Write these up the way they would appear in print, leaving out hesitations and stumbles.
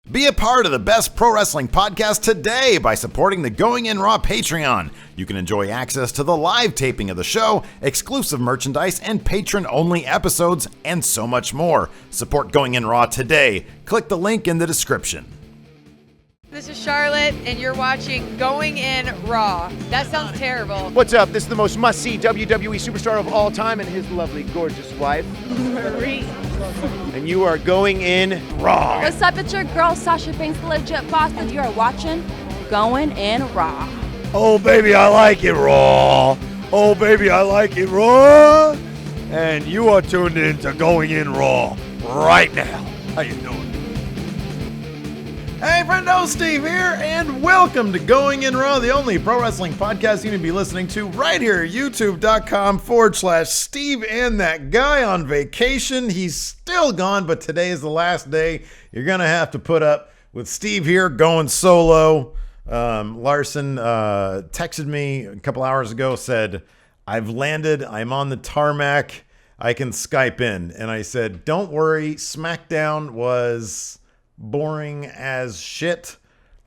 Be a part of the best pro wrestling podcast today by supporting the Going In Raw Patreon. You can enjoy access to the live taping of the show, exclusive merchandise, and patron-only episodes, and so much more. Support Going In Raw today. Click the link in the description. This is Charlotte, and you're watching Going In Raw. That sounds terrible. What's up? This is the most must-see WWE superstar of all time and his lovely, gorgeous wife, Marie. And you are going in Raw. What's up? It's your girl, Sasha Banks, the legit boss, and you are watching Going In Raw. Oh, baby, I like it raw. Oh, baby, I like it raw. And you are tuned in to Going In Raw right now. How you doing? Hey, friendo, Steve here, and welcome to Going In Raw, the only pro wrestling podcast you need to be listening to right here, youtube.com/Steve and that guy on vacation. He's still gone, but today is the last day. You're going to have to put up with Steve here going solo. Larson texted me a couple hours ago, said, I've landed, I'm on the tarmac, I can Skype in. And I said, don't worry, Smackdown was boring as shit.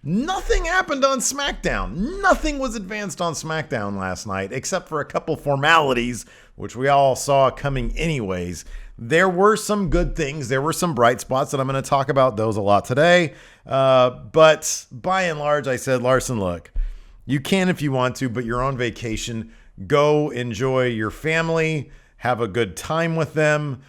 Nothing happened on SmackDown. Nothing was advanced on SmackDown last night, except for a couple formalities, which we all saw coming anyways. There were some good things. There were some bright spots, and I'm going to talk about those a lot today. But by and large, I said, Larson, look, you can if you want to, but you're on vacation. Go enjoy your family. Have a good time with them.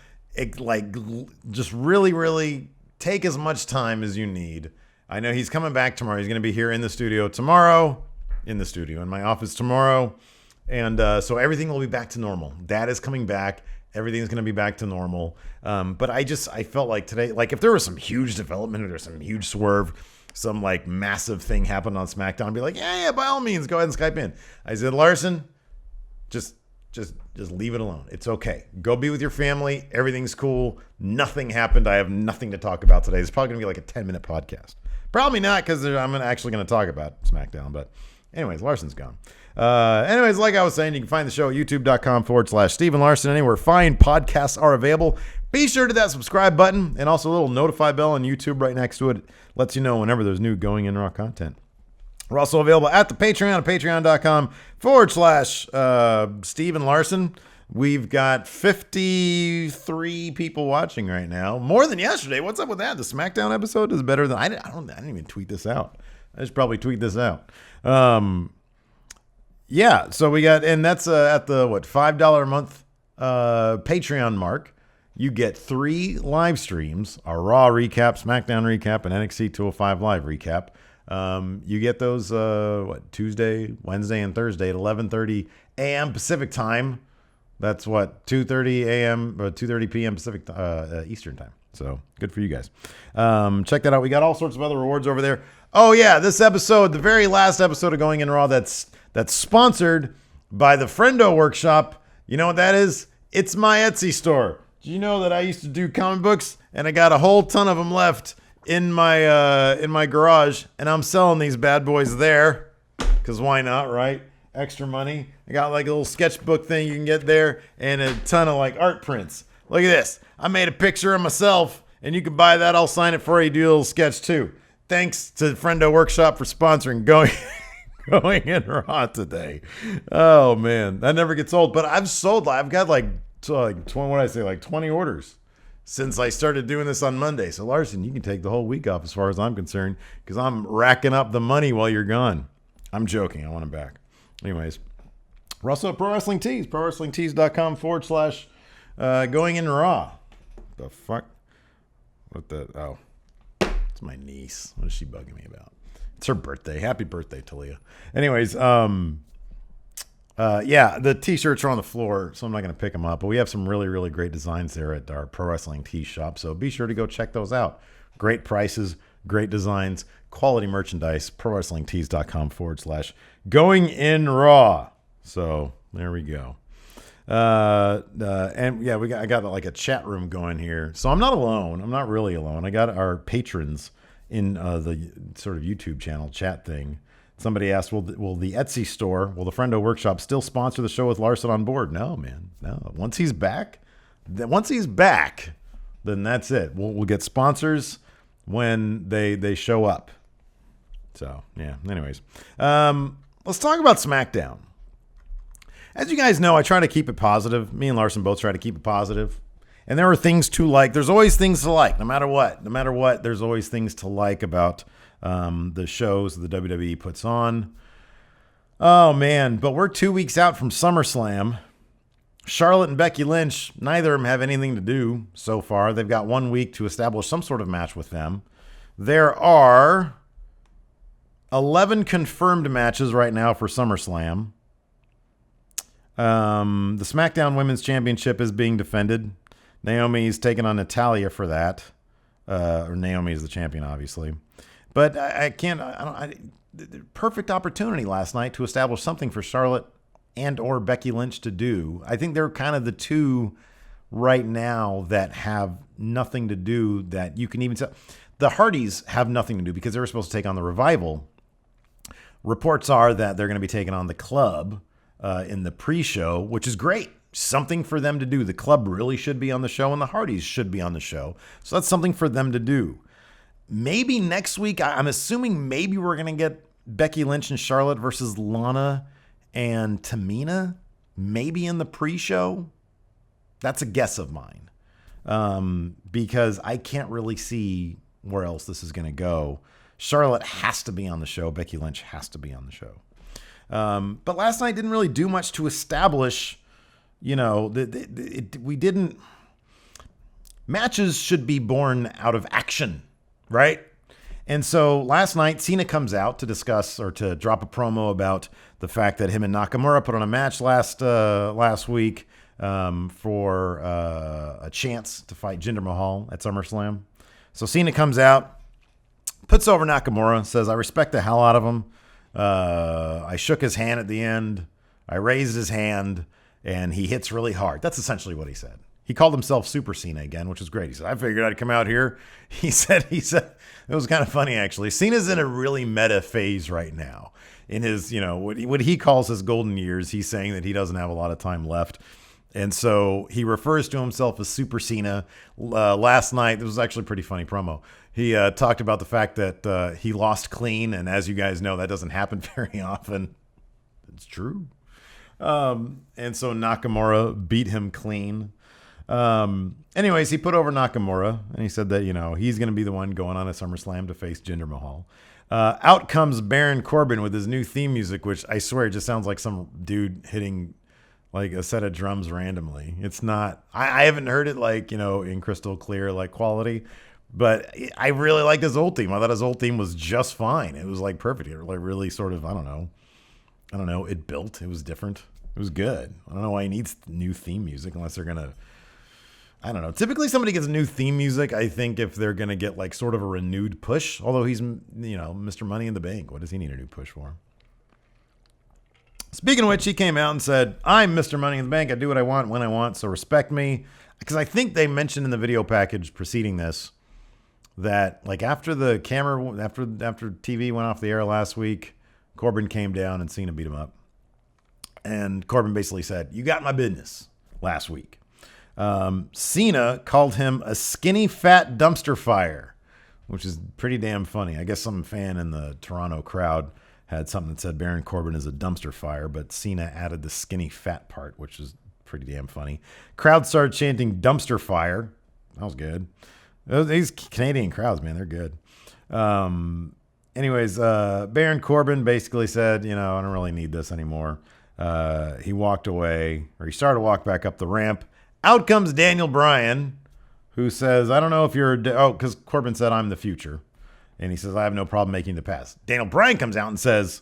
Just really take as much time as you need. I know he's coming back tomorrow. He's going to be here in the studio tomorrow. In my office tomorrow. And so everything will be back to normal. Dad is coming back. Everything's going to be back to normal. But I felt like today, like if there was some huge development or there's some huge swerve, some like massive thing happened on SmackDown, I'd be like, yeah, by all means, go ahead and Skype in. I said, Larson, just leave it alone. It's okay. Go be with your family. Everything's cool. Nothing happened. I have nothing to talk about today. It's probably going to be like a 10-minute podcast. Probably not, because I'm actually going to talk about SmackDown. But anyways, Larson's gone. Anyways, like I was saying, you can find the show at youtube.com/Steven Larson, anywhere fine podcasts are available. Be sure to hit that subscribe button and also a little notify bell on YouTube right next to it. It lets you know whenever there's new Going In Raw content. We're also available at the Patreon at patreon.com/Steven Larson. We've got 53 people watching right now. More than yesterday. What's up with that? The SmackDown episode is better than... I didn't even tweet this out. I should probably tweet this out. Yeah, so we got... And that's at the, $5 a month Patreon mark. You get 3 live streams. A Raw recap, SmackDown recap, and NXT 205 Live recap. You get those Tuesday, Wednesday, and Thursday at 11:30 a.m. Pacific time. That's 2:30 a.m. or 2:30 p.m. Pacific Eastern time. So good for you guys. Check that out. We got all sorts of other rewards over there. Oh yeah, this episode, the very last episode of Going In Raw, that's sponsored by the Friendo Workshop. You know what that is? It's my Etsy store. Do you know that I used to do comic books and I got a whole ton of them left in my garage, and I'm selling these bad boys there, because why not, right? Extra money. I got like a little sketchbook thing you can get there, and a ton of like art prints. Look at this. I made a picture of myself, and you can buy that. I'll sign it for you. Do a little sketch too. Thanks to Friendo Workshop for sponsoring Going In Raw today. Oh man, that never gets old. But I've got like 20 orders since I started doing this on Monday. So Larson, you can take the whole week off as far as I'm concerned, because I'm racking up the money while you're gone. I'm joking. I want him back. Anyways, we're also at Pro Wrestling Tees, prowrestlingtees.com/Going In Raw. The fuck? Oh, it's my niece. What is she bugging me about? It's her birthday. Happy birthday, Talia. Anyways, yeah, the t-shirts are on the floor, so I'm not going to pick them up. But we have some really great designs there at our Pro Wrestling Tees shop. So be sure to go check those out. Great prices, great designs, quality merchandise. ProWrestlingTees.com/Going In Raw. So there we go. And yeah, I got like a chat room going here. So I'm not alone. I'm not really alone. I got our patrons in the sort of YouTube channel chat thing. Somebody asked, will the Etsy store, will the Friendo Workshop still sponsor the show with Larson on board? No, man. No. Once he's back, then that's it. We'll get sponsors. when they show up. So, yeah. Anyways, let's talk about SmackDown. As you guys know, I try to keep it positive. Me and Larson both try to keep it positive. And there are things to like. There's always things to like, no matter what. No matter what, there's always things to like about the shows the WWE puts on. Oh, man. But we're 2 weeks out from SummerSlam. Charlotte and Becky Lynch, neither of them have anything to do so far. They've got 1 week to establish some sort of match with them. There are 11 confirmed matches right now for SummerSlam. The SmackDown Women's Championship is being defended. Naomi's taking on Natalya for that. Or Naomi is the champion, obviously. But perfect opportunity last night to establish something for Charlotte and or Becky Lynch to do. I think they're kind of the two right now that have nothing to do that you can even tell. The Hardys have nothing to do because they were supposed to take on the Revival. Reports are that they're going to be taking on the Club in the pre-show, which is great. Something for them to do. The Club really should be on the show, and the Hardys should be on the show. So that's something for them to do. Maybe next week, I'm assuming maybe we're going to get Becky Lynch and Charlotte versus Lana and Tamina, maybe in the pre-show. That's a guess of mine, because I can't really see where else this is going to go. Charlotte has to be on the show. Becky Lynch has to be on the show. But last night didn't really do much to establish, we didn't. Matches should be born out of action, right? And so last night, Cena comes out to discuss or to drop a promo about the fact that him and Nakamura put on a match last week for a chance to fight Jinder Mahal at SummerSlam. So Cena comes out, puts over Nakamura, says, "I respect the hell out of him. I shook his hand at the end. I raised his hand, and he hits really hard." That's essentially what he said. He called himself Super Cena again, which is great. He said, "I figured I'd come out here." He said, it was kind of funny, actually. Cena's in a really meta phase right now. In his, what he calls his golden years, he's saying that he doesn't have a lot of time left. And so he refers to himself as Super Cena. Last night, this was actually a pretty funny promo. He talked about the fact that he lost clean. And as you guys know, that doesn't happen very often. It's true. And so Nakamura beat him clean. Anyways, he put over Nakamura, and he said that, he's going to be the one going on at SummerSlam to face Jinder Mahal. Out comes Baron Corbin with his new theme music, which I swear just sounds like some dude hitting like a set of drums randomly. It's not, I haven't heard it in crystal clear, quality, but I really liked his old theme. I thought his old theme was just fine. It was perfect. It really sort of, I don't know. It built, it was different. It was good. I don't know why he needs new theme music unless they're going to, I don't know. Typically somebody gets new theme music, I think, if they're going to get sort of a renewed push. Although he's, Mr. Money in the Bank. What does he need a new push for? Speaking of which, he came out and said, "I'm Mr. Money in the Bank. I do what I want when I want, so respect me." Because I think they mentioned in the video package preceding this that after the camera, after TV went off the air last week, Corbin came down and Cena beat him up. And Corbin basically said, "You got my business," last week. Cena called him a skinny, fat dumpster fire, which is pretty damn funny. I guess some fan in the Toronto crowd had something that said Baron Corbin is a dumpster fire, but Cena added the skinny, fat part, which is pretty damn funny. Crowd started chanting dumpster fire. That was good. These Canadian crowds, man, they're good. Anyways, Baron Corbin basically said, I don't really need this anymore. He walked away, or he started to walk back up the ramp. Out comes Daniel Bryan, who says, "I don't know if you're..." Because Corbin said, "I'm the future." And he says, "I have no problem making the past." Daniel Bryan comes out and says,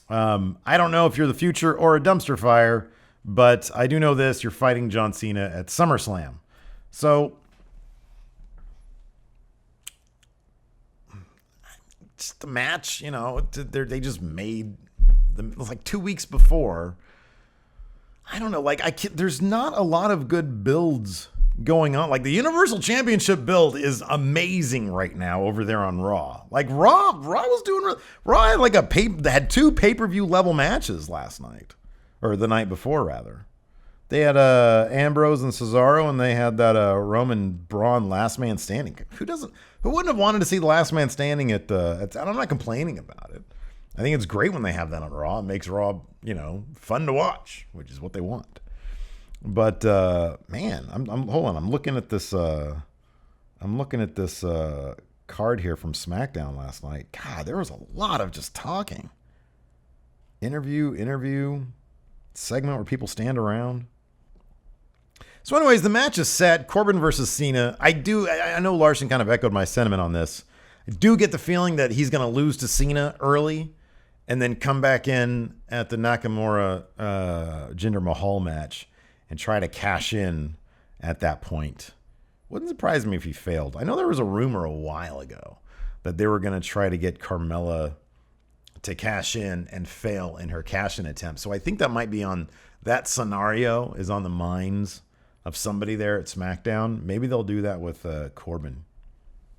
"I don't know if you're the future or a dumpster fire, but I do know this. You're fighting John Cena at SummerSlam." So, just the match, they just made them. It was 2 weeks before. I don't know. There's not a lot of good builds going on. The Universal Championship build is amazing right now over there on Raw. Raw was doing. Raw had had 2 pay-per-view level matches last night, or the night before rather. They had Ambrose and Cesaro, and they had that Roman Braun last man standing. Who wouldn't have wanted to see the last man standing at I'm not complaining about it. I think it's great when they have that on Raw. It makes Raw, fun to watch, which is what they want. But man, I'm hold on. I'm looking at this card here from SmackDown last night. God, there was a lot of just talking. Interview, segment where people stand around. So anyways, the match is set. Corbin versus Cena. I know Larson kind of echoed my sentiment on this. I do get the feeling that he's going to lose to Cena early and then come back in at the Nakamura Jinder Mahal match and try to cash in at that point. Wouldn't surprise me if he failed. I know there was a rumor a while ago that they were going to try to get Carmella to cash in and fail in her cash-in attempt. So I think that might be on that scenario is on the minds of somebody there at SmackDown. Maybe they'll do that with Corbin.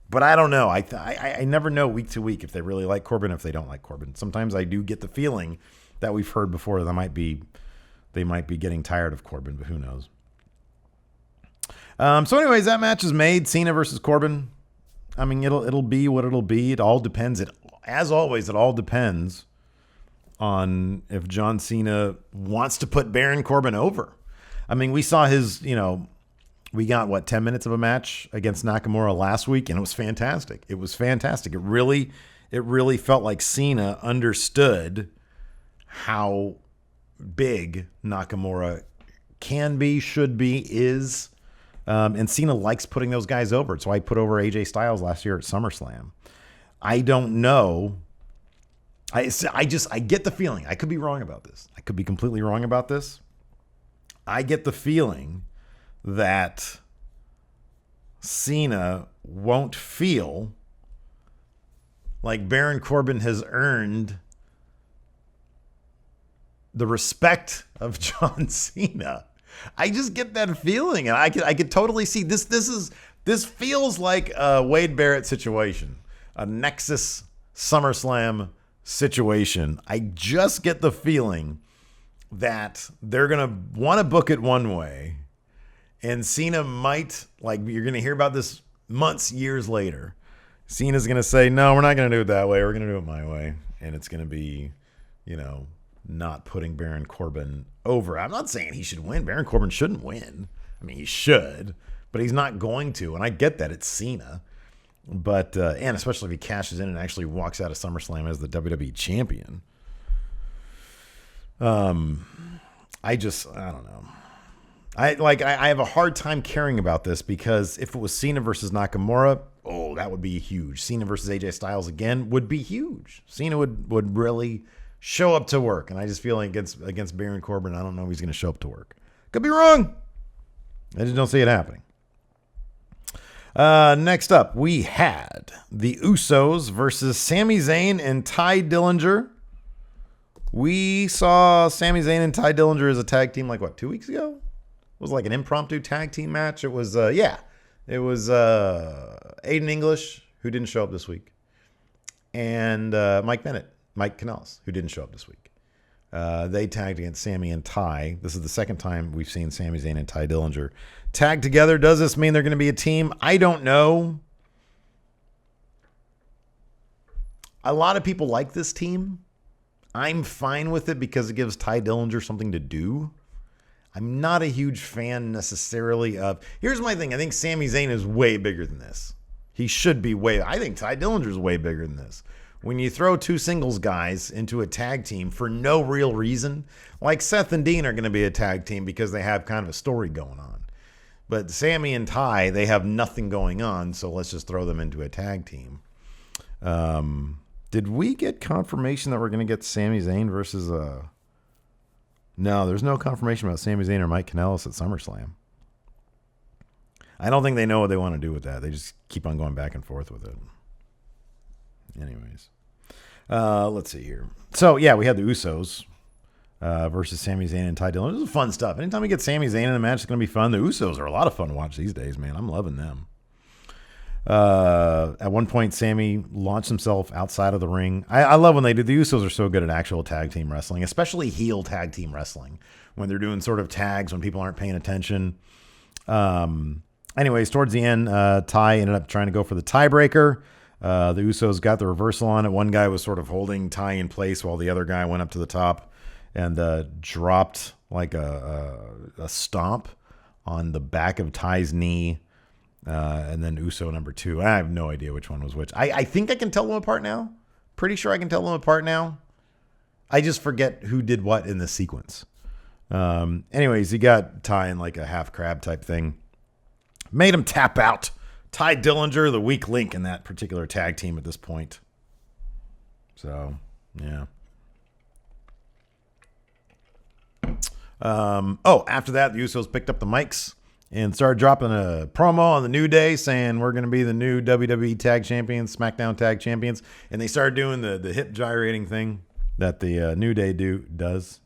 But I don't know. I never know week to week if they really like Corbin, if they don't like Corbin. Sometimes I do get the feeling that we've heard before they might be getting tired of Corbin, but who knows? So anyways, that match is made. Cena versus Corbin. I mean, it'll be what it'll be. It all depends. As always, it all depends on if John Cena wants to put Baron Corbin over. I mean, we saw his, we got 10 minutes of a match against Nakamura last week, and it was fantastic. It was fantastic. It really felt like Cena understood how big Nakamura can be, should be, is. And Cena likes putting those guys over. So I put over AJ Styles last year at SummerSlam. I don't know. I get the feeling. I could be wrong about this. I could be completely wrong about this. I get the feeling that Cena won't feel like Baron Corbin has earned the respect of John Cena. I just get that feeling, and I could totally see this. This feels like a Wade Barrett situation, a Nexus SummerSlam situation. I just get the feeling that they're gonna want to book it one way, and Cena might, you're gonna hear about this months, years later. Cena's gonna say, "No, we're not gonna do it that way. We're gonna do it my way," and it's gonna be, not putting Baron Corbin over. I'm not saying he should win. Baron Corbin shouldn't win. I mean, he should, but he's not going to. And I get that it's Cena, but and especially if he cashes in and actually walks out of SummerSlam as the WWE champion. I don't know. I have a hard time caring about this because if it was Cena versus Nakamura, that would be huge. Cena versus AJ Styles again would be huge. Cena would really show up to work, and I just feel like against Baron Corbin, I don't know if he's going to show up to work. Could be wrong. I just don't see it happening. Next up, we had the Usos versus Sami Zayn and Ty Dillinger. We saw Sami Zayn and Ty Dillinger as a tag team 2 weeks ago? It was like an impromptu tag team match. It was, it was Aiden English, who didn't show up this week, and Mike Kanellis, who didn't show up this week. They tagged against Sami and Ty. This is the second time we've seen Sami Zayn and Ty Dillinger tag together. Does this mean they're going to be a team? I don't know. A lot of people like this team. I'm fine with it because it gives Ty Dillinger something to do. I'm not a huge fan necessarily of... Here's my thing. I think Sami Zayn is way bigger than this. He should be way... I think Ty Dillinger is way bigger than this. When you throw two singles guys into a tag team for no real reason, like Seth and Dean are going to be a tag team because they have kind of a story going on. But Sami and Ty, they have nothing going on, so let's just throw them into a tag team. Did we get confirmation that we're going to get Sami Zayn versus... No, there's no confirmation about Sami Zayn or Mike Kanellis at SummerSlam. I don't think they know what they want to do with that. They just keep on going back and forth with it. Anyways, let's see here. So, yeah, we had the Usos versus Sami Zayn and Ty Dillinger. This is fun stuff. Anytime we get Sami Zayn in a match, it's going to be fun. The Usos are a lot of fun to watch these days, man. I'm loving them. At one point, Sammy launched himself outside of the ring. I love when they do. The Usos are so good at actual tag team wrestling, especially heel tag team wrestling, when they're doing sort of tags when people aren't paying attention. Anyways, towards the end, Ty ended up trying to go for the tiebreaker. The Usos got the reversal on it. One guy was sort of holding Ty in place while the other guy went up to the top and dropped like a stomp on the back of Ty's knee. And then Uso number 2. I have no idea which one was which. I think I can tell them apart now. Pretty sure I can tell them apart now. I just forget who did what in the sequence. Anyways, he got Ty in like a half crab type thing. Made him tap out. Ty Dillinger, the weak link in that particular tag team at this point. So, yeah. After that, the Usos picked up the mics and started dropping a promo on the New Day saying we're going to be the new WWE Tag Champions, SmackDown Tag Champions. And they started doing the hip gyrating thing that the New Day does.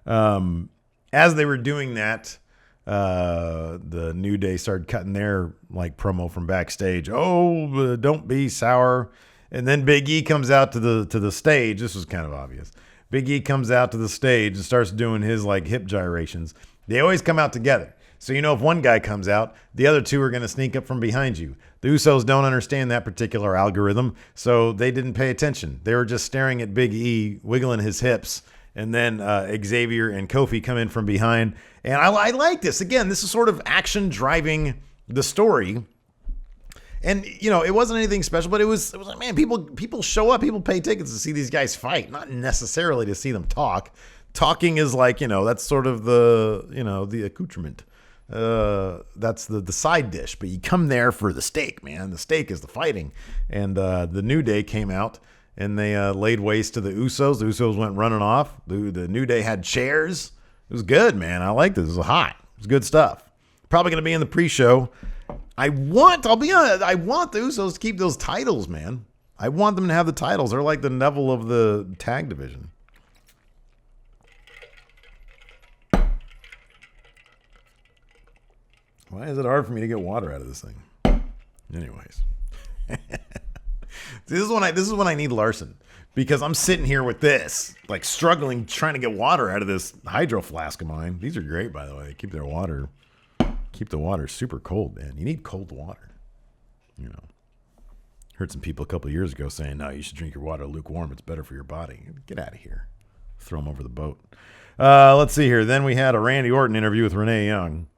As they were doing that, the New Day started cutting their like promo from backstage. Don't be sour. And then Big E comes out to the stage. This was kind of obvious. Big E comes out to the stage and starts doing his like hip gyrations. They always come out together. So you know if one guy comes out, the other two are going to sneak up from behind you. The Usos don't understand that particular algorithm, so they didn't pay attention. They were just staring at Big E, wiggling his hips, and then Xavier and Kofi come in from behind. And I like this. Again, this is sort of action driving the story. And, you know, it wasn't anything special, but it was like, man, people show up, people pay tickets to see these guys fight, not necessarily to see them talk. Talking is like, you know, that's sort of the accoutrement. That's the side dish, but you come there for the steak, man. The steak is the fighting. And the New Day came out and they laid waste to the Usos. The Usos went running off. The New Day had chairs. It was good, man. I liked this. It was hot. It was good stuff. Probably going to be in the pre-show. I'll be honest, I want the Usos to keep those titles, man. I want them to have the titles. They're like the Neville of the tag division. Why is it hard for me to get water out of this thing? Anyways. This is when I need Larson. Because I'm sitting here with this, like struggling, trying to get water out of this hydro flask of mine. These are great, by the way. They keep the water super cold, man. You need cold water. You know. Heard some people a couple of years ago saying, no, you should drink your water lukewarm. It's better for your body. Get out of here. Throw them over the boat. Let's see here. Then we had a Randy Orton interview with Renee Young,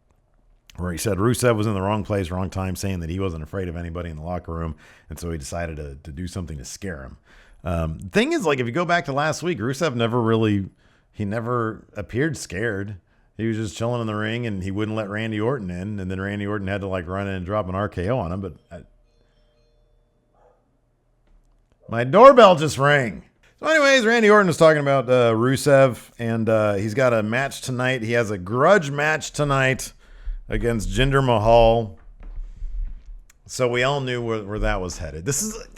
where he said Rusev was in the wrong place, wrong time, saying that he wasn't afraid of anybody in the locker room, and so he decided to do something to scare him. The thing is, like, if you go back to last week, Rusev never appeared scared. He was just chilling in the ring, and he wouldn't let Randy Orton in, and then Randy Orton had to, like, run in and drop an RKO on him, but my doorbell just rang. So anyways, Randy Orton was talking about Rusev, and he's got a match tonight. He has a grudge match tonight against Jinder Mahal. So we all knew where that was headed. This is...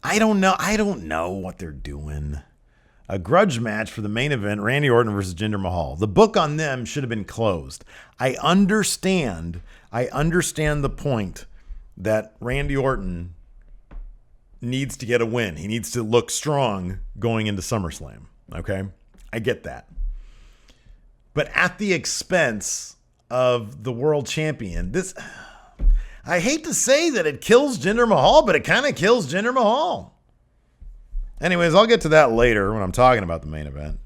I don't know what they're doing. A grudge match for the main event, Randy Orton versus Jinder Mahal. The book on them should have been closed. I understand the point that Randy Orton needs to get a win. He needs to look strong going into SummerSlam. Okay? I get that. But at the expense of the world champion, I hate to say that it kills Jinder Mahal, but it kind of kills Jinder Mahal. Anyways, I'll get to that later when I'm talking about the main event.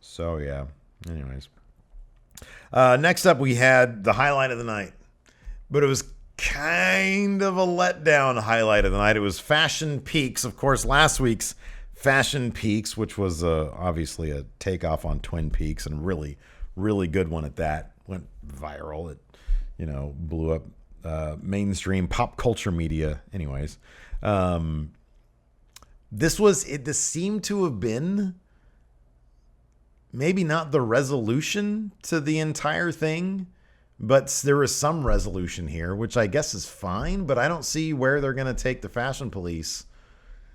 So, yeah. Anyways. Next up, we had the highlight of the night. But it was kind of a letdown highlight of the night. It was Fashion Peaks. Of course, last week's Fashion Peaks, which was obviously a takeoff on Twin Peaks, and really, really good one at that. Went viral. It blew up mainstream pop culture media. Anyways, this seemed to have been maybe not the resolution to the entire thing, but there was some resolution here, which I guess is fine, but I don't see where they're going to take the Fashion Police.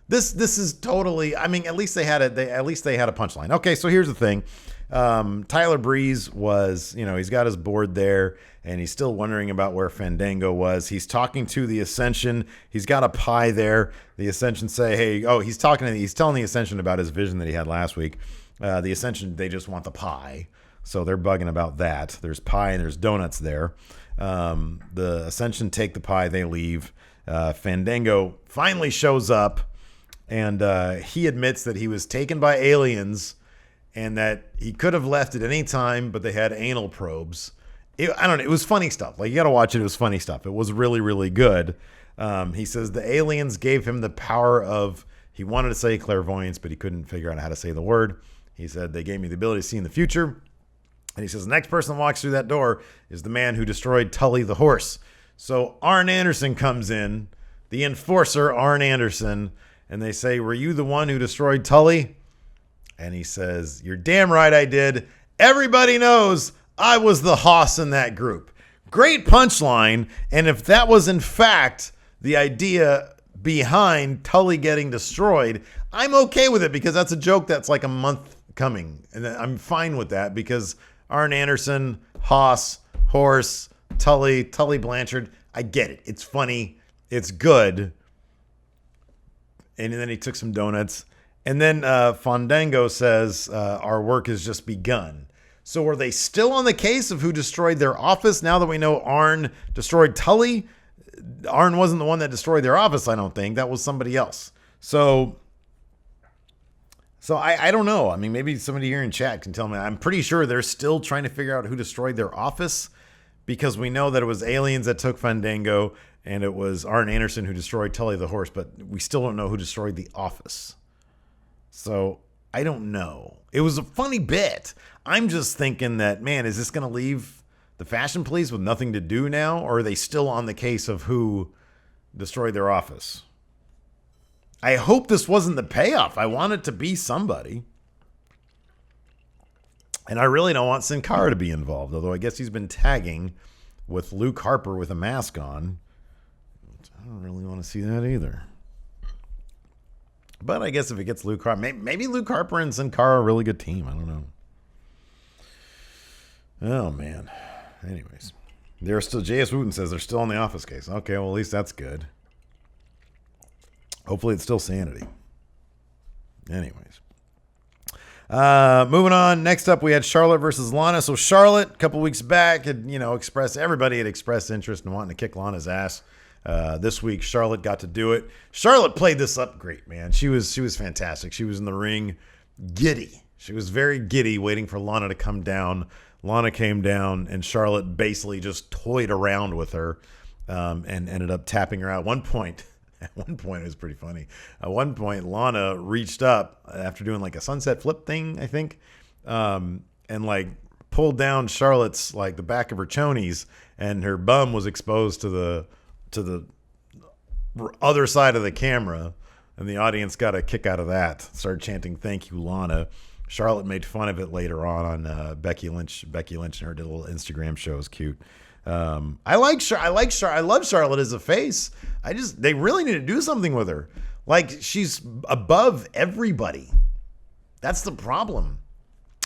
This is totally. I mean, at least they had a punchline. Okay, so here's the thing. Tyler Breeze was, he's got his board there, and he's still wondering about where Fandango was. He's talking to the Ascension. He's got a pie there. The Ascension say, hey, he's telling the Ascension about his vision that he had last week. The Ascension, they just want the pie. So they're bugging about that. There's pie and there's donuts there. The Ascension take the pie. They leave. Fandango finally shows up, and he admits that he was taken by aliens and that he could have left at any time, but they had anal probes. I don't know. It was funny stuff. Like, you got to watch it. It was funny stuff. It was really, really good. He says the aliens gave him the power of, he wanted to say clairvoyance, but he couldn't figure out how to say the word. He said, they gave me the ability to see in the future. And he says, the next person that walks through that door is the man who destroyed Tully the horse. So Arn Anderson comes in, the enforcer, Arn Anderson, and they say, were you the one who destroyed Tully? And he says, you're damn right I did. Everybody knows I was the hoss in that group. Great punchline. And if that was in fact the idea behind Tully getting destroyed, I'm okay with it, because that's a joke that's like a month coming. And I'm fine with that, because Arn Anderson, Haas, Horse, Tully Blanchard, I get it. It's funny. It's good. And then he took some donuts. And then Fandango says, our work has just begun. So are they still on the case of who destroyed their office now that we know Arn destroyed Tully? Arn wasn't the one that destroyed their office, I don't think. That was somebody else. So I don't know. I mean, maybe somebody here in chat can tell me. I'm pretty sure they're still trying to figure out who destroyed their office, because we know that it was aliens that took Fandango and it was Arn Anderson who destroyed Tully the horse, but we still don't know who destroyed the office. So I don't know. It was a funny bit. I'm just thinking that, man, is this going to leave the Fashion Police with nothing to do now? Or are they still on the case of who destroyed their office? I hope this wasn't the payoff. I want it to be somebody. And I really don't want Sin Cara to be involved, although I guess he's been tagging with Luke Harper with a mask on. I don't really want to see that either. But I guess if it gets Luke Harper, maybe Luke Harper and Sin Cara are a really good team. I don't know. Oh, man. Anyways. They're still, J.S. Wooten says they're still on the Office case. Okay, well, at least that's good. Hopefully it's still sanity. Anyways. Moving on. Next up, we had Charlotte versus Lana. So Charlotte, a couple weeks back, had, everybody had expressed interest in wanting to kick Lana's ass. This week, Charlotte got to do it. Charlotte played this up great, man. She was fantastic. She was in the ring giddy. She was very giddy, waiting for Lana to come down. Lana came down, and Charlotte basically just toyed around with her and ended up tapping her out. At one point, it was pretty funny. At one point, Lana reached up after doing like a sunset flip thing, I think, and like pulled down Charlotte's like the back of her chonies, and her bum was exposed to the other side of the camera, and the audience got a kick out of that. Started chanting, "Thank you, Lana." Charlotte made fun of it later on Becky Lynch. Becky Lynch and her little Instagram show is cute. I love Charlotte as a face. They really need to do something with her. Like, she's above everybody. That's the problem.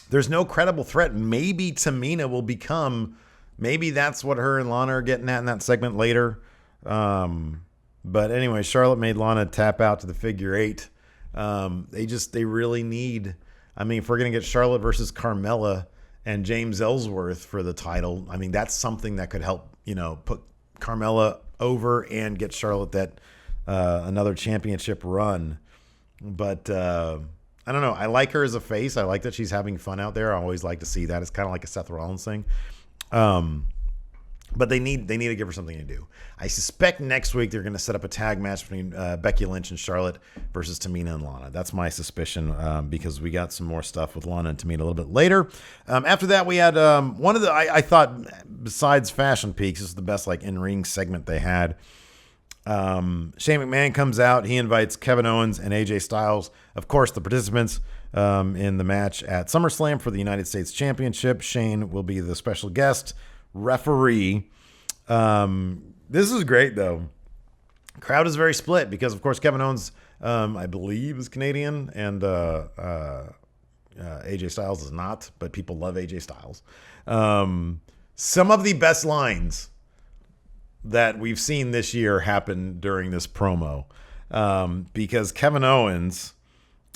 There's no credible threat. Maybe Tamina will become, maybe that's what her and Lana are getting at in that segment later. But anyway, Charlotte made Lana tap out to the figure eight. They really need, I mean, if we're going to get Charlotte versus Carmella and James Ellsworth for the title, I mean, that's something that could help, put Carmella over and get Charlotte that another championship run. But I don't know. I like her as a face. I like that she's having fun out there. I always like to see that. It's kind of like a Seth Rollins thing. But they need to give her something to do. I suspect next week they're going to set up a tag match between Becky Lynch and Charlotte versus Tamina and Lana. That's my suspicion, because we got some more stuff with Lana and Tamina a little bit later. After that, we had one of the, I thought, besides Fashion Peaks, this is the best like in-ring segment they had. Shane McMahon comes out. He invites Kevin Owens and AJ Styles, of course, the participants in the match at SummerSlam for the United States Championship. Shane will be the special guest referee. This is great, though. Crowd is very split because, of course, Kevin Owens I believe is Canadian, and AJ Styles is not, but people love AJ Styles. Some of the best lines that we've seen this year happen during this promo, because Kevin Owens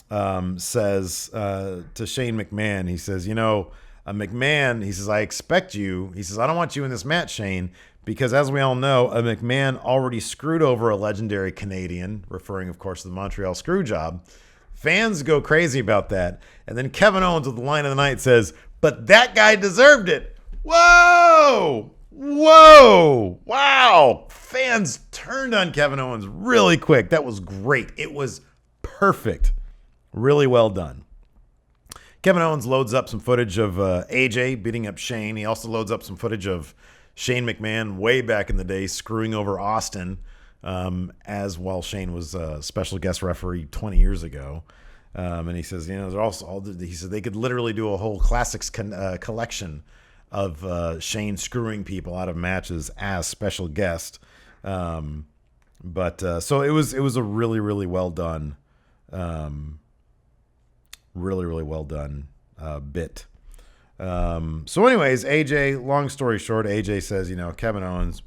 says to Shane McMahon, he says, McMahon, he says, I expect you. He says, I don't want you in this match, Shane, because as we all know, a McMahon already screwed over a legendary Canadian, referring, of course, to the Montreal Screwjob. Fans go crazy about that. And then Kevin Owens with the line of the night says, but that guy deserved it. Whoa! Whoa! Wow! Fans turned on Kevin Owens really quick. That was great. It was perfect. Really well done. Kevin Owens loads up some footage of AJ beating up Shane. He also loads up some footage of Shane McMahon way back in the day screwing over Austin, as while Shane was a special guest referee 20 years ago. And he says, they're also he said they could literally do a whole classics collection of Shane screwing people out of matches as special guest. So it was a really, really well done, really well done bit. So anyways, AJ, long story short, AJ says, Kevin Owens,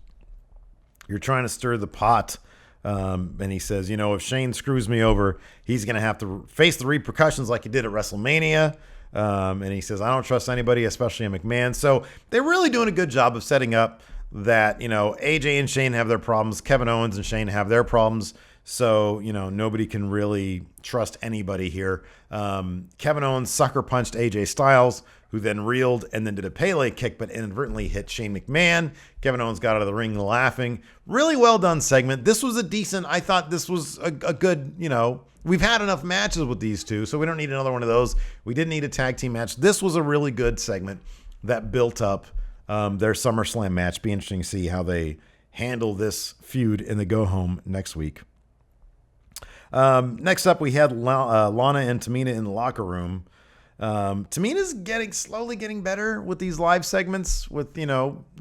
you're trying to stir the pot. And he says, if Shane screws me over, he's going to have to face the repercussions like he did at WrestleMania. And he says, I don't trust anybody, especially a McMahon. So they're really doing a good job of setting up that, AJ and Shane have their problems. Kevin Owens and Shane have their problems. So, nobody can really trust anybody here. Kevin Owens sucker punched AJ Styles, who then reeled and then did a Pele kick, but inadvertently hit Shane McMahon. Kevin Owens got out of the ring laughing. Really well done segment. This was I thought this was a good, we've had enough matches with these two, so we don't need another one of those. We didn't need a tag team match. This was a really good segment that built up their SummerSlam match. Be interesting to see how they handle this feud in the go-home next week. Next up, we had Lana and Tamina in the locker room. Tamina's slowly getting better with these live segments. With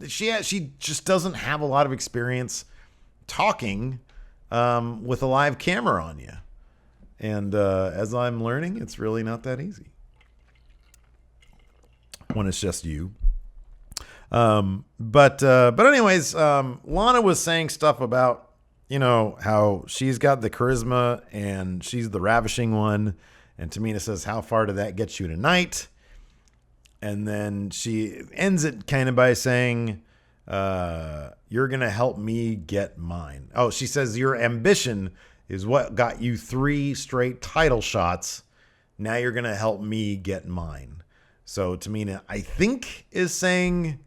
she just doesn't have a lot of experience talking with a live camera on you, and as I'm learning, it's really not that easy when it's just you. But anyways, Lana was saying stuff about how she's got the charisma and she's the ravishing one. And Tamina says, how far did that get you tonight? And then she ends it kind of by saying, you're going to help me get mine. Oh, she says, your ambition is what got you 3 straight title shots. Now you're going to help me get mine. So Tamina, I think, is saying,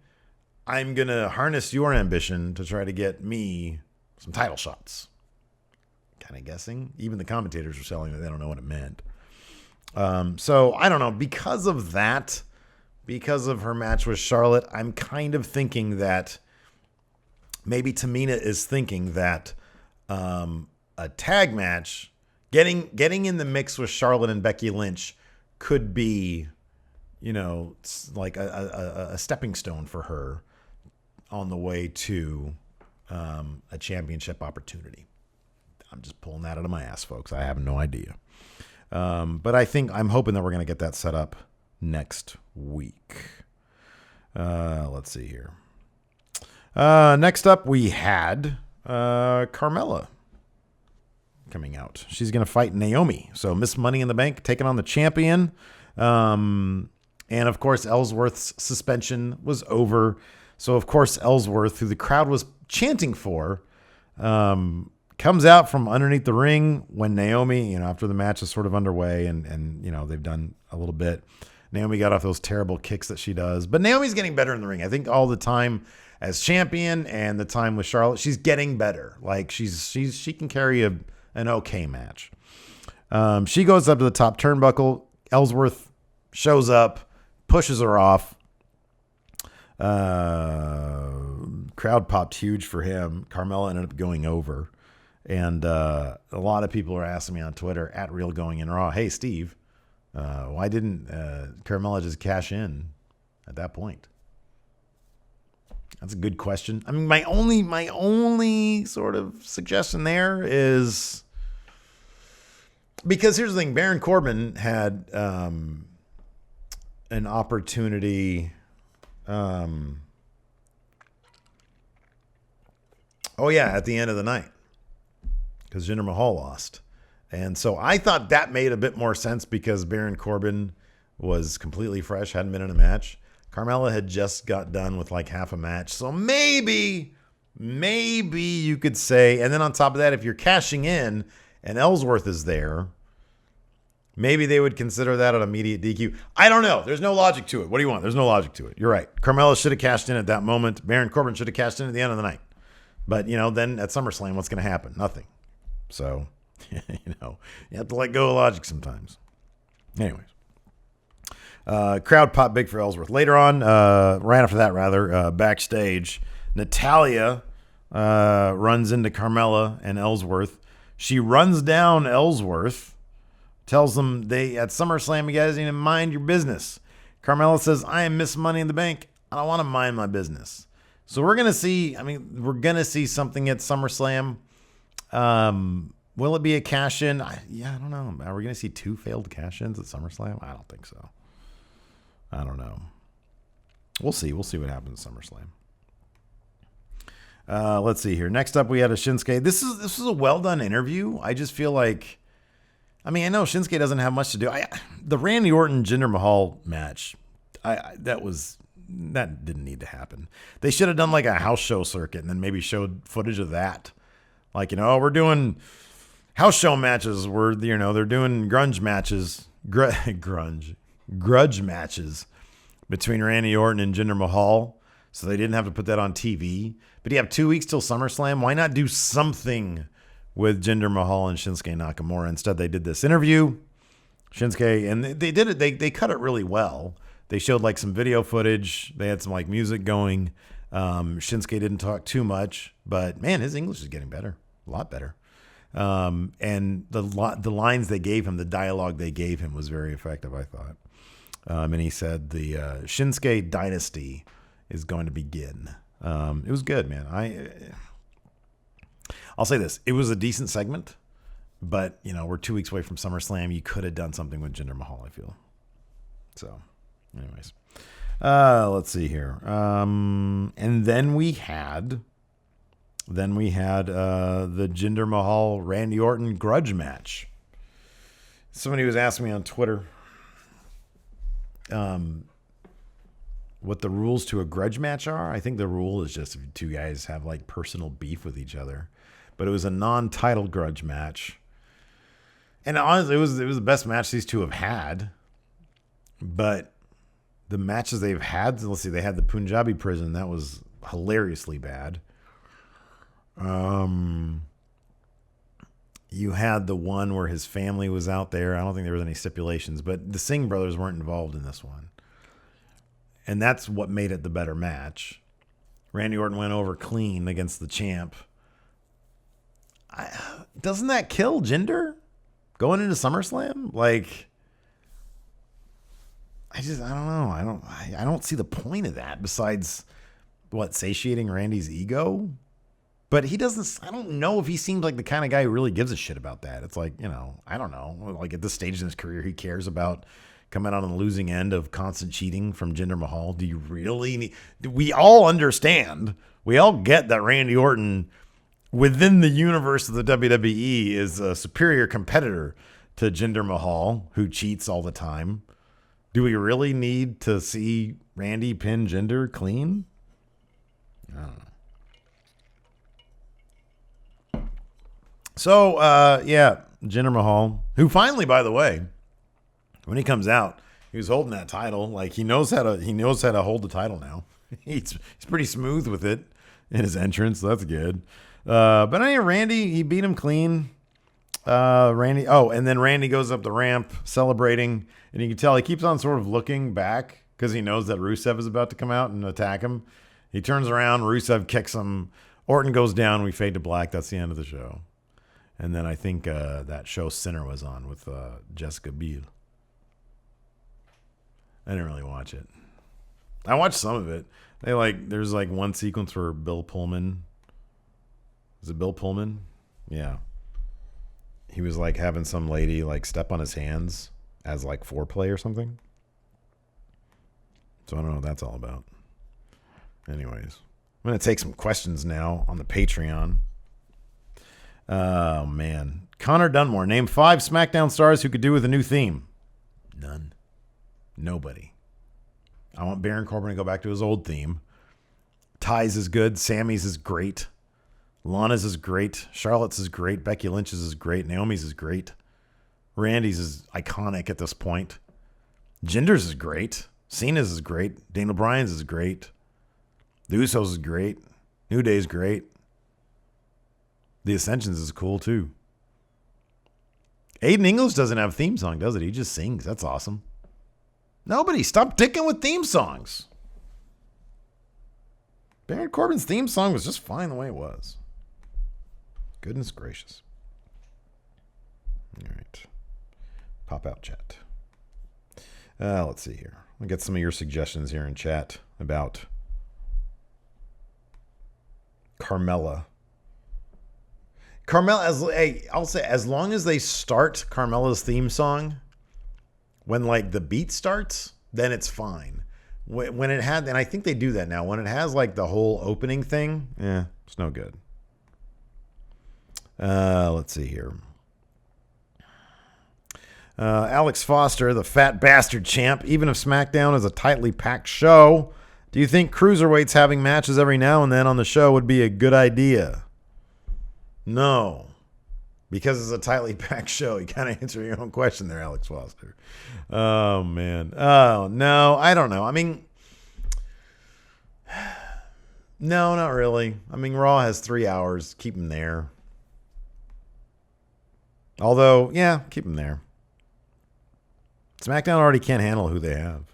I'm going to harness your ambition to try to get me some title shots. Kind of guessing. Even the commentators were telling me they don't know what it meant. So I don't know, because of that, because of her match with Charlotte, I'm kind of thinking that maybe Tamina is thinking that, a tag match, getting in the mix with Charlotte and Becky Lynch could be, like a stepping stone for her on the way to, a championship opportunity. I'm just pulling that out of my ass, folks. I have no idea. But I'm hoping that we're going to get that set up next week. Let's see here. Next up, we had Carmella coming out. She's going to fight Naomi. So Miss Money in the Bank taking on the champion. And, of course, Ellsworth's suspension was over. So, of course, Ellsworth, who the crowd was chanting for, comes out from underneath the ring when Naomi, after the match is sort of underway and they've done a little bit. Naomi got off those terrible kicks that she does, but Naomi's getting better in the ring. I think all the time as champion and the time with Charlotte, she's getting better. Like she can carry an okay match. She goes up to the top turnbuckle. Ellsworth shows up, pushes her off. Crowd popped huge for him. Carmella ended up going over. And a lot of people are asking me on Twitter, @RealGoingInRaw, hey, Steve, why didn't Carmella just cash in at that point? That's a good question. I mean, my only sort of suggestion there is Because here's the thing, Baron Corbin had an opportunity. At the end of the night, because Jinder Mahal lost. And so I thought that made a bit more sense because Baron Corbin was completely fresh, hadn't been in a match. Carmella had just got done with like half a match. So maybe you could say, and then on top of that, if you're cashing in and Ellsworth is there, maybe they would consider that an immediate DQ. I don't know. There's no logic to it. What do you want? There's no logic to it. You're right. Carmella should have cashed in at that moment. Baron Corbin should have cashed in at the end of the night. But, then at SummerSlam, what's going to happen? Nothing. So, you have to let go of logic sometimes. Anyways. Crowd popped big for Ellsworth. Later on, right after that, backstage, Natalya runs into Carmella and Ellsworth. She runs down Ellsworth, tells them at SummerSlam, you guys need to mind your business. Carmella says, I am Miss Money in the Bank. I don't want to mind my business. So we're going to see something at SummerSlam. Will it be a cash-in? I don't know. Are we going to see 2 failed cash-ins at SummerSlam? I don't think so. I don't know. We'll see. We'll see what happens at SummerSlam. Let's see here. Next up, we had a Shinsuke. This is a well-done interview. I just feel like, I know Shinsuke doesn't have much to do. The Randy Orton Jinder Mahal match, that didn't need to happen. They should have done like a house show circuit and then maybe showed footage of that. Like, we're doing house show matches. They're doing grudge matches between Randy Orton and Jinder Mahal. So they didn't have to put that on TV. But you have 2 weeks till SummerSlam. Why not do something with Jinder Mahal and Shinsuke Nakamura? Instead, they did this interview. Shinsuke, and they did it. They cut it really well. They showed like some video footage. They had some like music going. Shinsuke didn't talk too much, but man, his English is getting better, a lot better. And the lines they gave him, the dialogue they gave him was very effective, I thought. And he said the Shinsuke dynasty is going to begin. It was good, man. I'll say this: it was a decent segment, but we're 2 weeks away from SummerSlam. You could have done something with Jinder Mahal, I feel. So. Anyways, let's see here. And then we had the Jinder Mahal Randy Orton grudge match. Somebody was asking me on Twitter what the rules to a grudge match are. I think the rule is just if 2 guys have like personal beef with each other. But it was a non-title grudge match. And honestly, it was the best match these two have had. But the matches they've had, let's see, they had the Punjabi prison. That was hilariously bad. You had the one where his family was out there. I don't think there was any stipulations, but the Singh brothers weren't involved in this one. And that's what made it the better match. Randy Orton went over clean against the champ. Doesn't that kill Jinder going into SummerSlam? Like, I don't know. I don't see the point of that besides satiating Randy's ego. But he doesn't, I don't know if he seems like the kind of guy who really gives a shit about that. It's like, I don't know. Like at this stage in his career, he cares about coming out on the losing end of constant cheating from Jinder Mahal. Do you really need, we all understand, we all get that Randy Orton within the universe of the WWE is a superior competitor to Jinder Mahal, who cheats all the time. Do we really need to see Randy pin Jinder clean? I don't know. So, Jinder Mahal, who finally, by the way, when he comes out, he was holding that title. Like he knows how to hold the title now. He's pretty smooth with it in his entrance. So that's good. But anyway, Randy, he beat him clean. And then Randy goes up the ramp celebrating, and you can tell he keeps on sort of looking back because he knows that Rusev is about to come out and attack him. He turns around, Rusev kicks him, Orton goes down, we fade to black. That's the end of the show. And then I think that show Sinner was on with Jessica Biel. I didn't really watch it. I watched some of it. There's one sequence where Bill Pullman. Is it Bill Pullman? Yeah. he was like having some lady like step on his hands as like foreplay or something. So I don't know what that's all about. Anyways, I'm going to take some questions now on the Patreon. Oh, man. Connor Dunmore, name 5 SmackDown stars who could do with a new theme. None. Nobody. I want Baron Corbin to go back to his old theme. Ty's is good. Sammy's is great. Lana's is great. Charlotte's is great. Becky Lynch's is great. Naomi's is great. Randy's is iconic at this point. Jinder's is great. Cena's is great. Daniel Bryan's is great. The Usos is great. New Day's great. The Ascensions is cool too. Aiden English doesn't have a theme song, does it? He just sings. That's awesome. Nobody. Stop dicking with theme songs. Baron Corbin's theme song was just fine the way it was. Goodness gracious. All right. Pop out chat. Let's see here. I'll get some of your suggestions here in chat about Carmella. I'll say, as long as they start Carmella's theme song when like the beat starts, then it's fine. When it had, and I think they do that now, when it has like the whole opening thing, it's no good. Let's see here. Alex Foster, the fat bastard champ. Even if SmackDown is a tightly packed show, do you think cruiserweights having matches every now and then on the show would be a good idea? No, because it's a tightly packed show. You kind of answer your own question there, Alex Foster. Oh, man. Oh, no, I don't know. I mean, no, not really. I mean, Raw has 3 hours. Keep them there. Although, yeah, keep them there. SmackDown already can't handle who they have.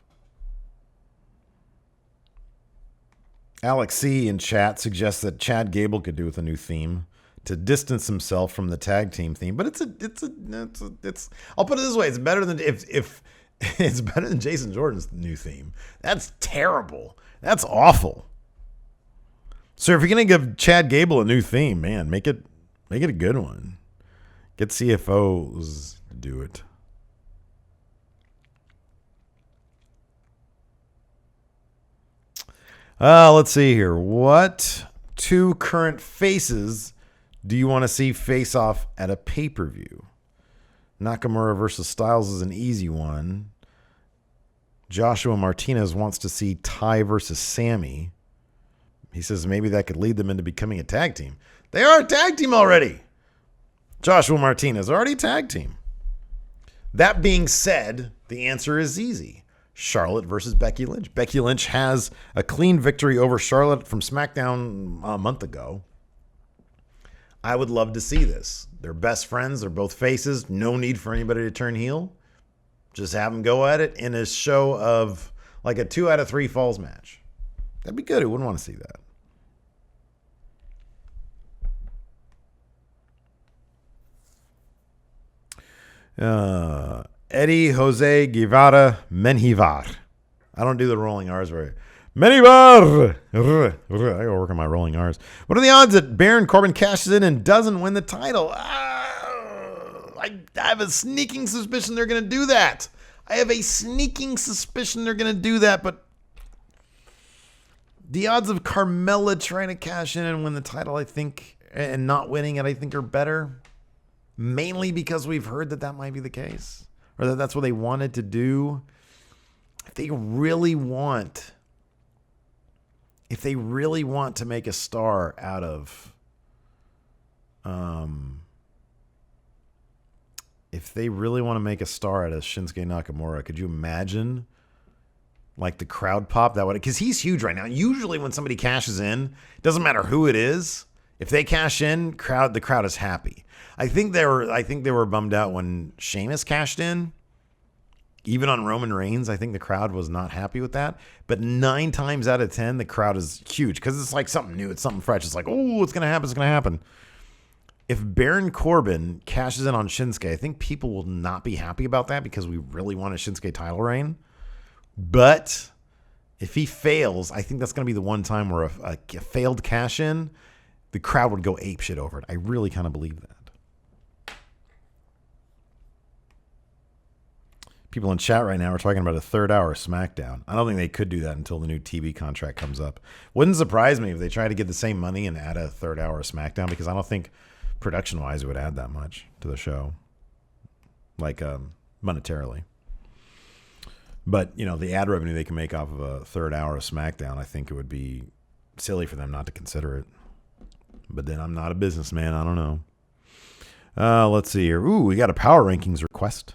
Alex C. in chat suggests that Chad Gable could do with a new theme to distance himself from the tag team theme. But it's I'll put it this way. It's better than if it's better than Jason Jordan's new theme. That's terrible. That's awful. So if you're going to give Chad Gable a new theme, man, make it a good one. Get CFOs to do it. Let's see here. What 2 current faces do you want to see face off at a pay-per-view? Nakamura versus Styles is an easy one. Joshua Martinez wants to see Ty versus Sammy. He says maybe that could lead them into becoming a tag team. They are a tag team already. Joshua Martinez already a tag team. That being said, the answer is easy. Charlotte versus Becky Lynch. Becky Lynch has a clean victory over Charlotte from SmackDown a month ago. I would love to see this. They're best friends. They're both faces. No need for anybody to turn heel. Just have them go at it in a show of like a 2 out of 3 falls match. That'd be good. Who wouldn't want to see that? Eddie Jose Guevara Menjivar. I don't do the rolling R's right. Menjivar. I gotta work on my rolling R's. What are the odds that Baron Corbin cashes in and doesn't win the title? I have a sneaking suspicion they're going to do that. But the odds of Carmella trying to cash in and win the title, I think, and not winning it, I think are better. Mainly because we've heard that might be the case. Or that that's what they wanted to do. If they really want to make a star out of Shinsuke Nakamura, could you imagine like the crowd pop that would, because he's huge right now. Usually when somebody cashes in, it doesn't matter who it is. If they cash in, the crowd is happy. I think they were bummed out when Sheamus cashed in. Even on Roman Reigns, I think the crowd was not happy with that. But 9 times out of 10, the crowd is huge because it's like something new. It's something fresh. It's like, oh, it's going to happen. It's going to happen. If Baron Corbin cashes in on Shinsuke, I think people will not be happy about that because we really want a Shinsuke title reign. But if he fails, I think that's going to be the one time where a failed cash in, the crowd would go apeshit over it. I really kind of believe that. People in chat right now are talking about a 3rd hour SmackDown. I don't think they could do that until the new TV contract comes up. Wouldn't surprise me if they try to get the same money and add a 3rd hour SmackDown, because I don't think production-wise it would add that much to the show, like monetarily. But, you know, the ad revenue they can make off of a 3rd hour of SmackDown, I think it would be silly for them not to consider it. But then I'm not a businessman. I don't know. Let's see here. Ooh, we got a power rankings request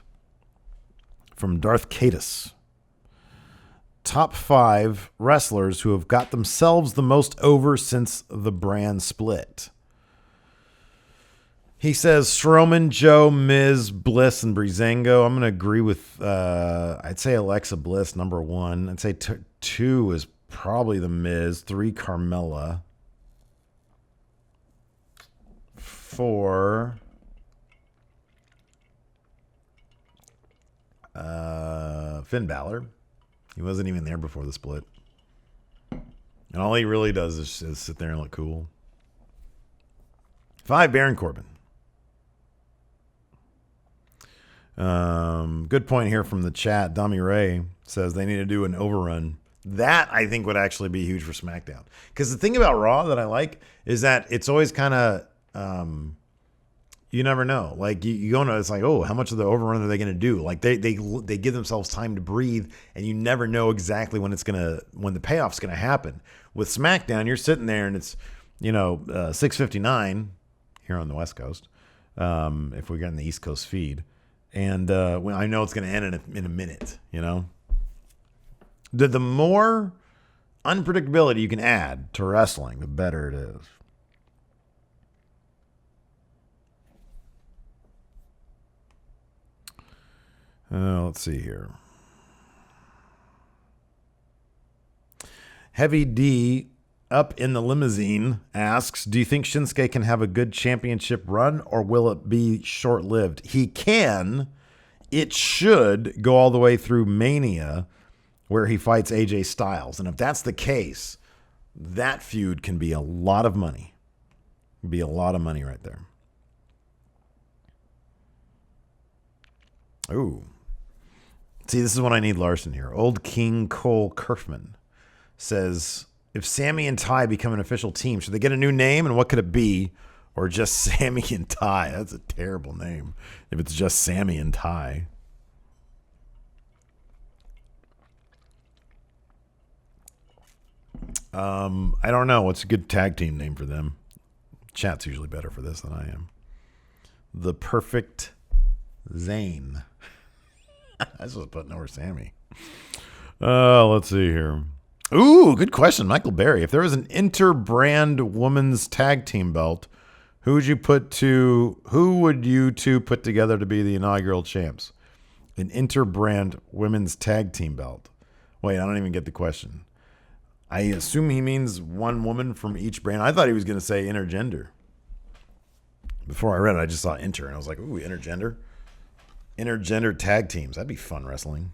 from Darth Cadus. Top 5 wrestlers who have got themselves the most over since the brand split. He says Strowman, Joe, Miz, Bliss, and Breezango. I'm going to agree with, I'd say Alexa Bliss, number 1. I'd say 2 is probably the Miz. 3, Carmella. 4, Finn Balor. He wasn't even there before the split. And all he really does is sit there and look cool. 5, Baron Corbin. Good point here from the chat. Dami Ray says they need to do an overrun. That, I think, would actually be huge for SmackDown. Because the thing about Raw that I like is that it's always kind of, you never know. Like, you go into, it's like, oh, how much of the overrun are they going to do? Like, they give themselves time to breathe, and you never know exactly when the payoff's going to happen. With SmackDown, you're sitting there, and it's, 6:59 here on the West Coast, if we're getting the East Coast feed. And I know it's going to end in a minute, The more unpredictability you can add to wrestling, the better it is. Let's see here. Heavy D up in the limousine asks, do you think Shinsuke can have a good championship run, or will it be short-lived? He can. It should go all the way through Mania, where he fights AJ Styles. And if that's the case, that feud can be a lot of money. Be a lot of money right there. Ooh. See, this is when I need Larson here. Old King Cole Kerfman says, if Sammy and Ty become an official team, should they get a new name, and what could it be? Or just Sammy and Ty? That's a terrible name if it's just Sammy and Ty. I don't know. What's a good tag team name for them? Chat's usually better for this than I am. The Perfect Zane. I was putting over Sammy. Let's see here. Ooh, good question. Michael Berry. If there was an inter-brand women's tag team belt, who would you two put together to be the inaugural champs? An inter-brand women's tag team belt. Wait, I don't even get the question. I assume he means one woman from each brand. I thought he was going to say intergender. Before I read it, I just saw inter, and I was like, ooh, intergender? Intergender tag teams. That'd be fun wrestling.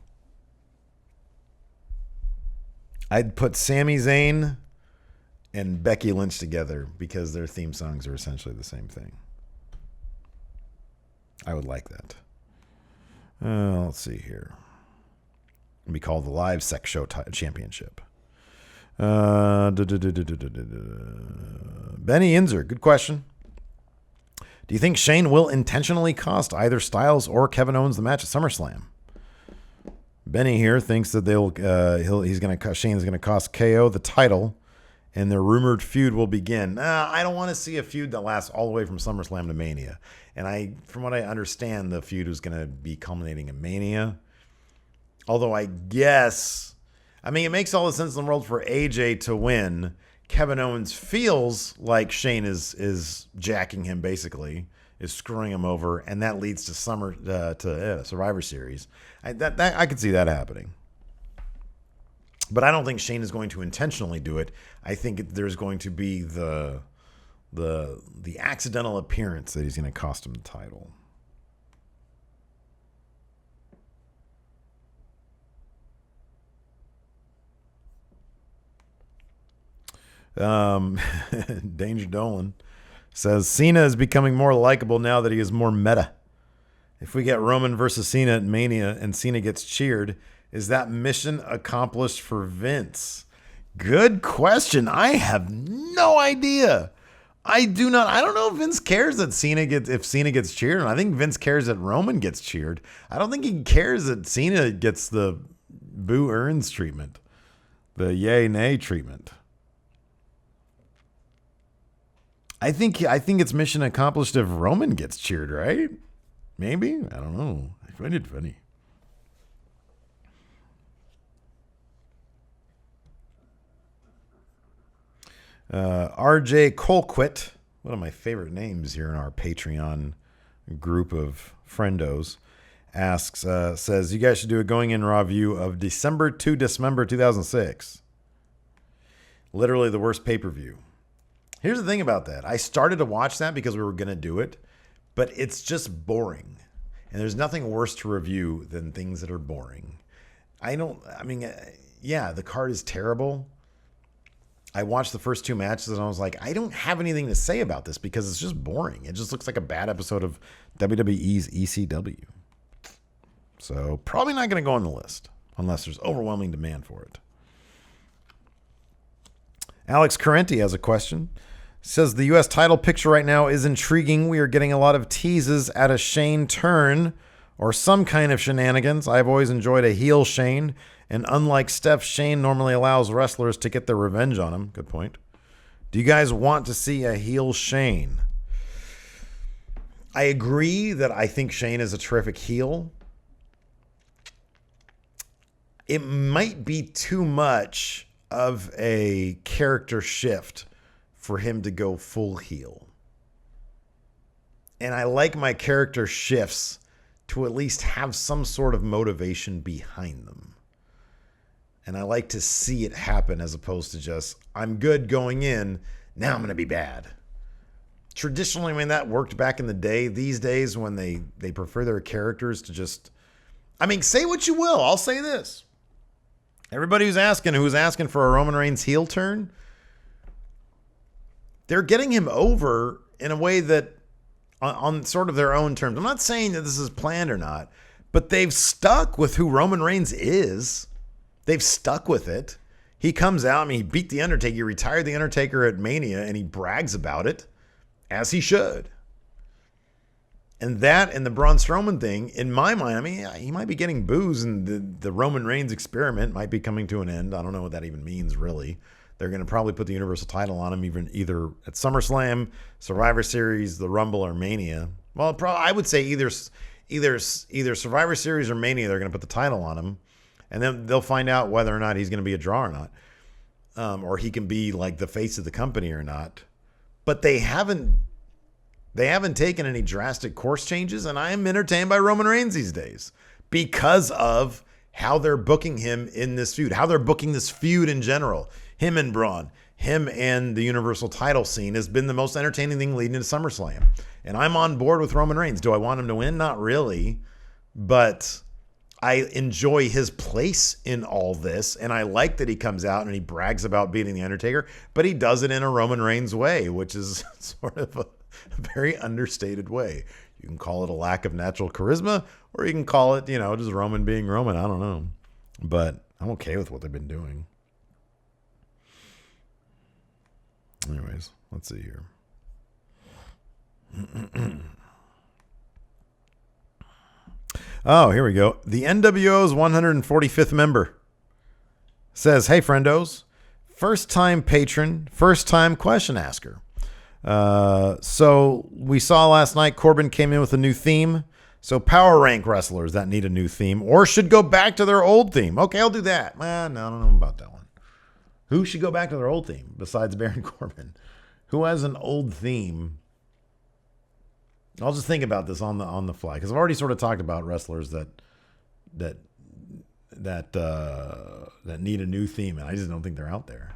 I'd put Sami Zayn and Becky Lynch together because their theme songs are essentially the same thing. I would like that. Let's see here. It'd be called the Live Sex Show Championship. Benny Inzer, good question. Do you think Shane will intentionally cost either Styles or Kevin Owens the match at SummerSlam? Benny here thinks that Shane's going to cost KO the title, and their rumored feud will begin. I don't want to see a feud that lasts all the way from SummerSlam to Mania. And from what I understand, the feud is going to be culminating in Mania. Although it makes all the sense in the world for AJ to win. Kevin Owens feels like Shane is jacking him, basically, is screwing him over, and that leads to Survivor Series. I could see that happening. But I don't think Shane is going to intentionally do it. I think there's going to be the accidental appearance that he's going to cost him the title. Danger Dolan says Cena is becoming more likable now that he is more meta. If we get Roman versus Cena at Mania and Cena gets cheered, is that mission accomplished for Vince? Good question. I have no idea. I don't know if Vince cares that Cena gets cheered. And I think Vince cares that Roman gets cheered. I don't think he cares that Cena gets the boo earns treatment, the yay nay treatment. I think it's mission accomplished if Roman gets cheered, right? Maybe. I don't know. I find it funny. RJ Colquitt, one of my favorite names here in our Patreon group of friendos, asks, says, you guys should do a going in raw view of December to Dismember 2006. Literally the worst pay-per-view. Here's the thing about that. I started to watch that because we were going to do it, but it's just boring. And there's nothing worse to review than things that are boring. Yeah, the card is terrible. I watched the first two matches and I was like, I don't have anything to say about this because it's just boring. It just looks like a bad episode of WWE's ECW. So probably not going to go on the list unless there's overwhelming demand for it. Alex Carenti has a question. Says the U.S. title picture right now is intriguing. We are getting a lot of teases at a Shane turn or some kind of shenanigans. I've always enjoyed a heel Shane. And unlike Steph, Shane normally allows wrestlers to get their revenge on him. Good point. Do you guys want to see a heel Shane? I agree that I think Shane is a terrific heel. It might be too much of a character shift for him to go full heel. And I like my character shifts to at least have some sort of motivation behind them. And I like to see it happen as opposed to just, I'm good going in, now I'm going to be bad. Traditionally, when that worked back in the day, these days when they prefer their characters to just, say what you will. I'll say this. Everybody who's asking for a Roman Reigns heel turn, they're getting him over in a way that on sort of their own terms. I'm not saying that this is planned or not, but they've stuck with who Roman Reigns is. They've stuck with it. He comes out, he beat The Undertaker. He retired The Undertaker at Mania, and he brags about it, as he should. And that and the Braun Strowman thing, in my mind, he might be getting boos, and the Roman Reigns experiment might be coming to an end. I don't know what that even means, really. They're going to probably put the Universal title on him either at SummerSlam, Survivor Series, the Rumble, or Mania. Well, I would say either Survivor Series or Mania, they're going to put the title on him. And then they'll find out whether or not he's going to be a draw or not. Or he can be like the face of the company or not. But they haven't taken any drastic course changes. And I am entertained by Roman Reigns these days because of how they're booking him in this feud, how they're booking this feud in general. Him and Braun, him and the Universal title scene has been the most entertaining thing leading into SummerSlam. And I'm on board with Roman Reigns. Do I want him to win? Not really. But I enjoy his place in all this, and I like that he comes out and he brags about beating The Undertaker, but he does it in a Roman Reigns way, which is sort of a very understated way. You can call it a lack of natural charisma, or you can call it, just Roman being Roman. I don't know. But I'm okay with what they've been doing. Anyways, let's see here. Oh, here we go. The NWO's 145th member says, hey, friendos, first-time patron, first-time question asker. So we saw last night Corbin came in with a new theme. So power rank wrestlers that need a new theme or should go back to their old theme. Okay, I'll do that. No, I don't know about that one. Who should go back to their old theme besides Baron Corbin? Who has an old theme? I'll just think about this on the fly because I've already sort of talked about wrestlers that need a new theme, and I just don't think they're out there.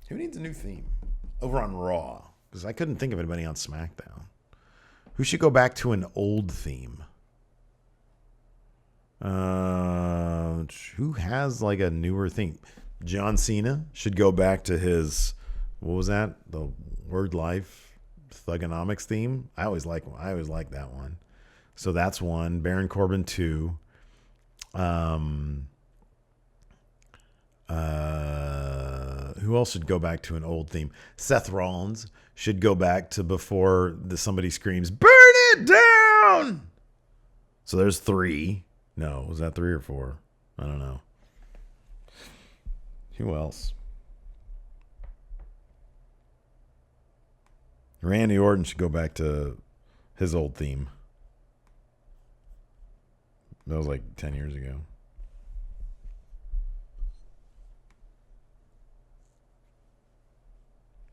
Who needs a new theme over on Raw? Because I couldn't think of anybody on SmackDown. Who should go back to an old theme? Who has like a newer theme? John Cena should go back to his, what was that? The Word Life Thugonomics theme. I always like that one. So that's 1. Baron Corbin 2. Who else should go back to an old theme? Seth Rollins should go back to before somebody screams, "Burn it down!" So there's 3. No, was that 3 or 4? I don't know. Who else? Randy Orton should go back to his old theme. That was like 10 years ago.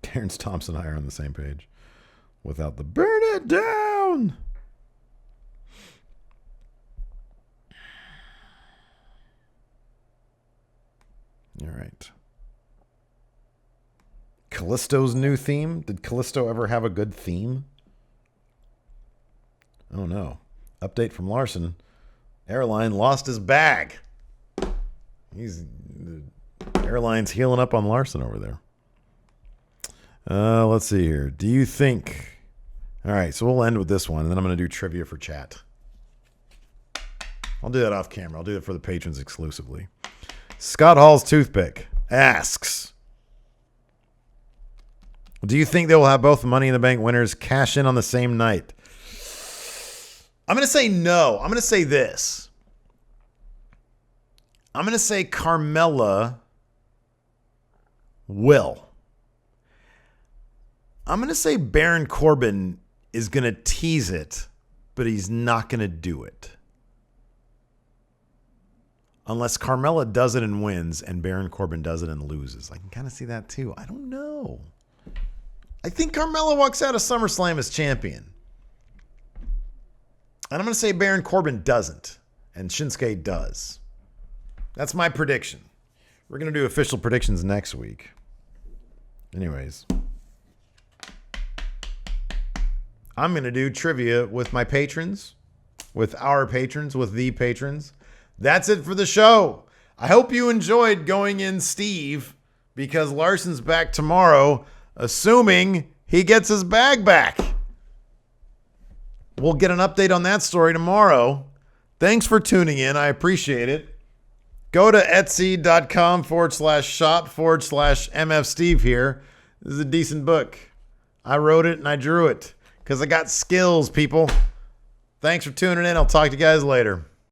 Terrence Thompson and I are on the same page. Without the burn it down. All right. Callisto's new theme. Did Callisto ever have a good theme? Oh no. Update from Larson. Airline lost his bag. The airline's healing up on Larson over there. Let's see here. Do you think... All right, so we'll end with this one, and then I'm going to do trivia for chat. I'll do that off camera. I'll do it for the patrons exclusively. Scott Hall's Toothpick asks, do you think they will have both Money in the Bank winners cash in on the same night? I'm going to say no. I'm going to say this. I'm going to say Carmella will. I'm going to say Baron Corbin is going to tease it, but he's not going to do it. Unless Carmella does it and wins and Baron Corbin does it and loses. I can kind of see that too. I don't know. I think Carmella walks out of SummerSlam as champion. And I'm going to say Baron Corbin doesn't and Shinsuke does. That's my prediction. We're going to do official predictions next week. Anyways. I'm going to do trivia with my patrons, with our patrons, with the patrons. That's it for the show. I hope you enjoyed Going In Steve, because Larson's back tomorrow, assuming he gets his bag back. We'll get an update on that story tomorrow. Thanks for tuning in. I appreciate it. Go to etsy.com/shop/MF Steve here. This is a decent book. I wrote it and I drew it because I got skills, people. Thanks for tuning in. I'll talk to you guys later.